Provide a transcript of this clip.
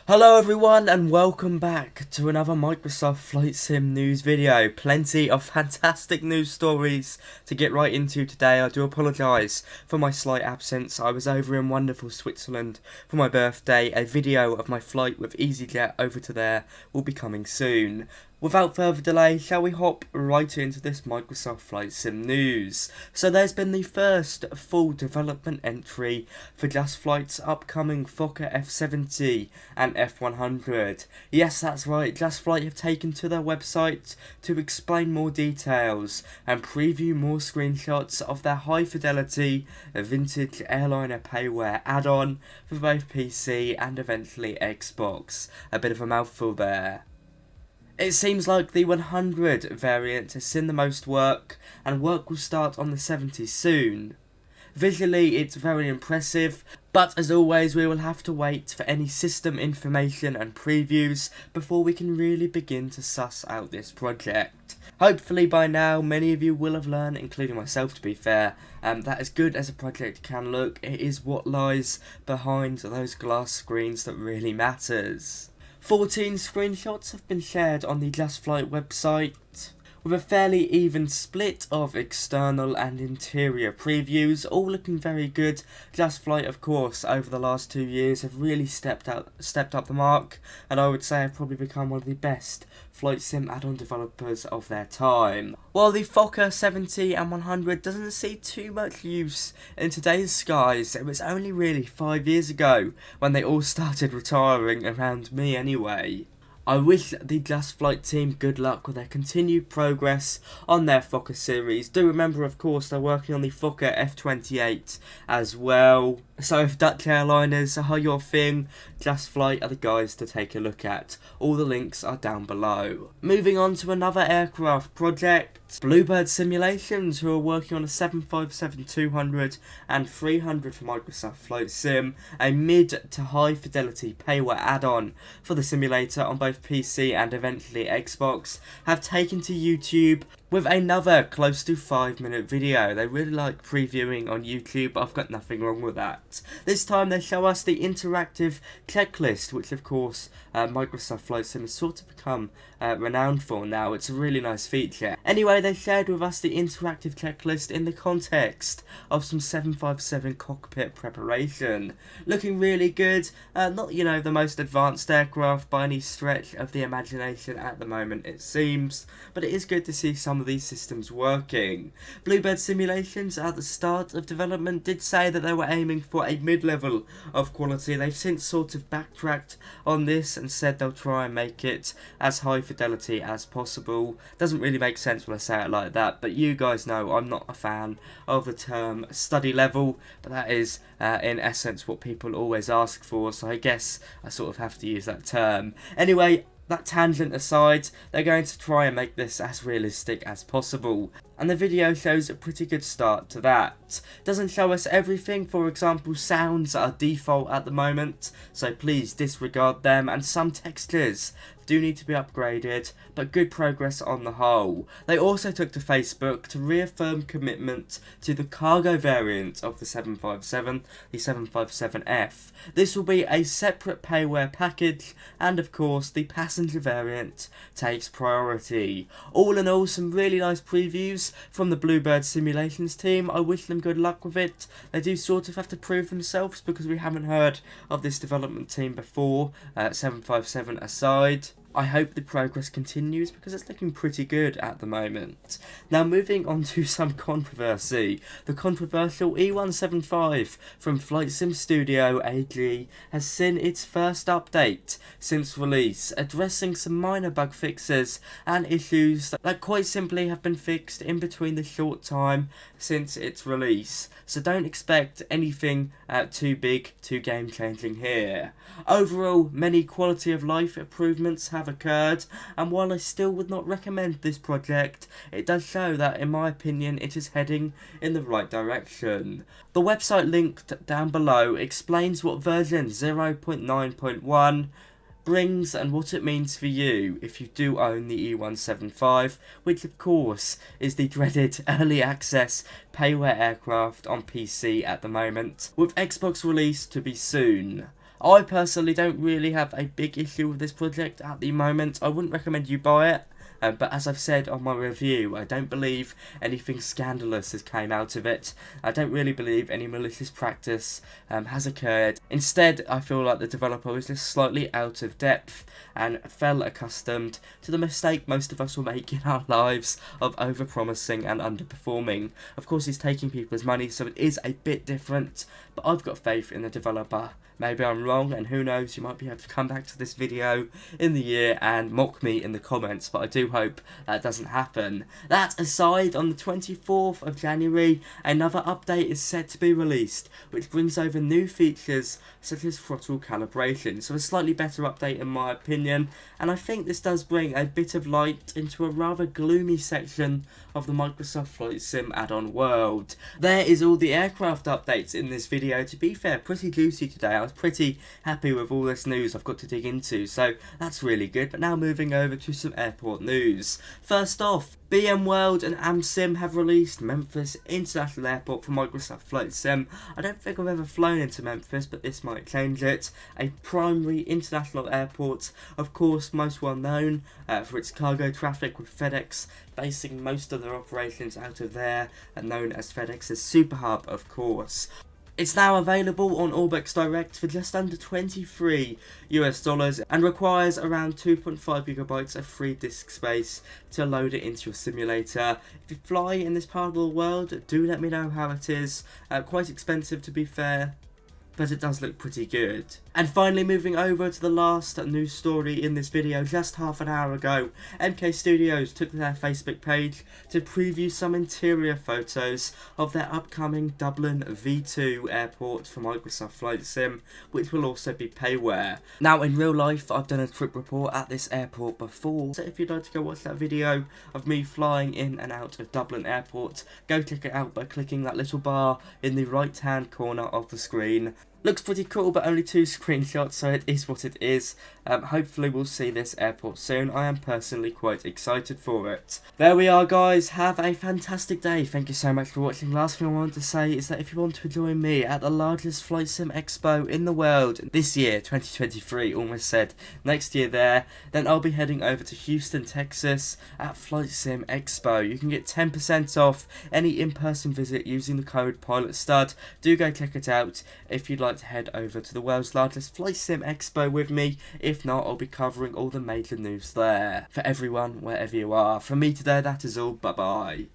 Hello everyone and welcome back to another Microsoft Flight Sim news video. Plenty of fantastic news stories to get right into today. I do apologise for my slight absence. I was over in wonderful Switzerland for my birthday. A video of my flight with EasyJet over to there will be coming soon. Without further delay, shall we hop right into this Microsoft Flight Sim news. So there's been the first full development entry for Just Flight's upcoming Fokker F70 and F100. Yes, that's right, Just Flight have taken to their website to explain more details and preview more screenshots of their high fidelity vintage Airliner payware add-on for both PC and eventually Xbox. A bit of a mouthful there. It seems like the 100 variant has seen the most work, and work will start on the 70 soon. Visually it's very impressive, but as always we will have to wait for any system information and previews before we can really begin to suss out this project. Hopefully by now many of you will have learned, including myself to be fair, that as good as a project can look, it is what lies behind those glass screens that really matters. 14 screenshots have been shared on the Just Flight website, with a fairly even split of external and interior previews, all looking very good. Just Flight, of course, over the last 2 years have really stepped up the mark, and I would say have probably become one of the best flight sim add-on developers of their time. While the Fokker 70 and 100 doesn't see too much use in today's skies, it was only really 5 years ago when they all started retiring, around me anyway. I wish the Just Flight team good luck with their continued progress on their Fokker series. Do remember, of course, they're working on the Fokker F28 as well. So if Dutch airliners are your thing, Just Flight are the guys to take a look at. All the links are down below. Moving on to another aircraft project. Bluebird Simulations, who are working on a 757-200 and 300 for Microsoft Flight Sim, a mid to high fidelity payware add-on for the simulator on both PC and eventually Xbox, have taken to YouTube with another close to 5-minute video. They really like previewing on YouTube, but I've got nothing wrong with that. This time they show us the interactive checklist, which of course Microsoft Flight Sim has sort of become renowned for now. It's a really nice feature. Anyway, they shared with us the interactive checklist in the context of some 757 cockpit preparation. Looking really good. Not, the most advanced aircraft by any stretch of the imagination at the moment, it seems, but it is good to see some of these systems working. Bluebird Simulations at the start of development did say that they were aiming for a mid-level of quality. They've since sort of backtracked on this and said they'll try and make it as high fidelity as possible. Doesn't really make sense when I say it like that, but you guys know I'm not a fan of the term study level, but that is in essence what people always ask for, so I guess I sort of have to use that term. Anyway, that tangent aside, they're going to try and make this as realistic as possible, and the video shows a pretty good start to that. Doesn't show us everything. For example, sounds are default at the moment, so please disregard them, and some textures do need to be upgraded, but good progress on the whole. They also took to Facebook to reaffirm commitment to the cargo variant of the 757, the 757F. This will be a separate payware package, and of course the passenger variant takes priority. All in all, some really nice previews from the Bluebird Simulations team. I wish them good luck with it. They do sort of have to prove themselves because we haven't heard of this development team before, 757 aside. I hope the progress continues because it's looking pretty good at the moment. Now moving on to some controversy. The controversial E175 from Flight Sim Studio AG has seen its first update since release, addressing some minor bug fixes and issues that quite simply have been fixed in between the short time since its release. So don't expect anything too big, too game changing here. Overall, many quality of life improvements have occurred, and while I still would not recommend this project, it does show that in my opinion it is heading in the right direction. The website linked down below explains what version 0.9.1 brings and what it means for you if you do own the E175, which of course is the dreaded early access payware aircraft on PC at the moment, with Xbox release to be soon. I personally don't really have a big issue with this project at the moment. I wouldn't recommend you buy it. But as I've said on my review, I don't believe anything scandalous has came out of it. I don't really believe any malicious practice has occurred. Instead, I feel like the developer was just slightly out of depth and fell accustomed to the mistake most of us will make in our lives of overpromising and underperforming. Of course, he's taking people's money, so it is a bit different, but I've got faith in the developer. Maybe I'm wrong, and who knows, you might be able to come back to this video in the year and mock me in the comments, but I do hope that doesn't happen. That aside, on the 24th of January, another update is set to be released, which brings over new features such as throttle calibration, so a slightly better update in my opinion, and I think this does bring a bit of light into a rather gloomy section of the Microsoft Flight Sim add-on world. There is all the aircraft updates in this video. To be fair, pretty juicy today. I was pretty happy with all this news I've got to dig into, so that's really good. But now moving over to some airport news. First off, BM World and AmSim have released Memphis International Airport for Microsoft Flight Sim. I don't think I've ever flown into Memphis, but this might change it. A primary international airport, of course most well known for its cargo traffic, with FedEx basing most of their operations out of there, and known as FedEx's Super Hub, of course. It's now available on Orbx Direct for just under $23 and requires around 2.5 gigabytes of free disk space to load it into your simulator. If you fly in this part of the world, do let me know how it is. Quite expensive to be fair, but it does look pretty good. And finally, moving over to the last news story in this video, just half an hour ago, MK Studios took to their Facebook page to preview some interior photos of their upcoming Dublin V2 airport for Microsoft Flight Sim, which will also be payware. Now, in real life, I've done a trip report at this airport before, so if you'd like to go watch that video of me flying in and out of Dublin Airport, go check it out by clicking that little bar in the right hand corner of the screen. Looks pretty cool, but only 2 screenshots, so it is what it is. Hopefully we'll see this airport soon. I am personally quite excited for it. There we are, guys. Have a fantastic day. Thank you so much for watching. Last thing I wanted to say is that if you want to join me at the largest flight sim expo in the world this year, 2023, almost said next year there, then I'll be heading over to Houston, Texas at Flight Sim Expo. You can get 10% off any in-person visit using the code pilotstudd. Do go check it out if you'd like to head over to the world's largest flight sim expo with me. If not, I'll be covering all the major news there for everyone, wherever you are. From me today, that is all. Bye bye.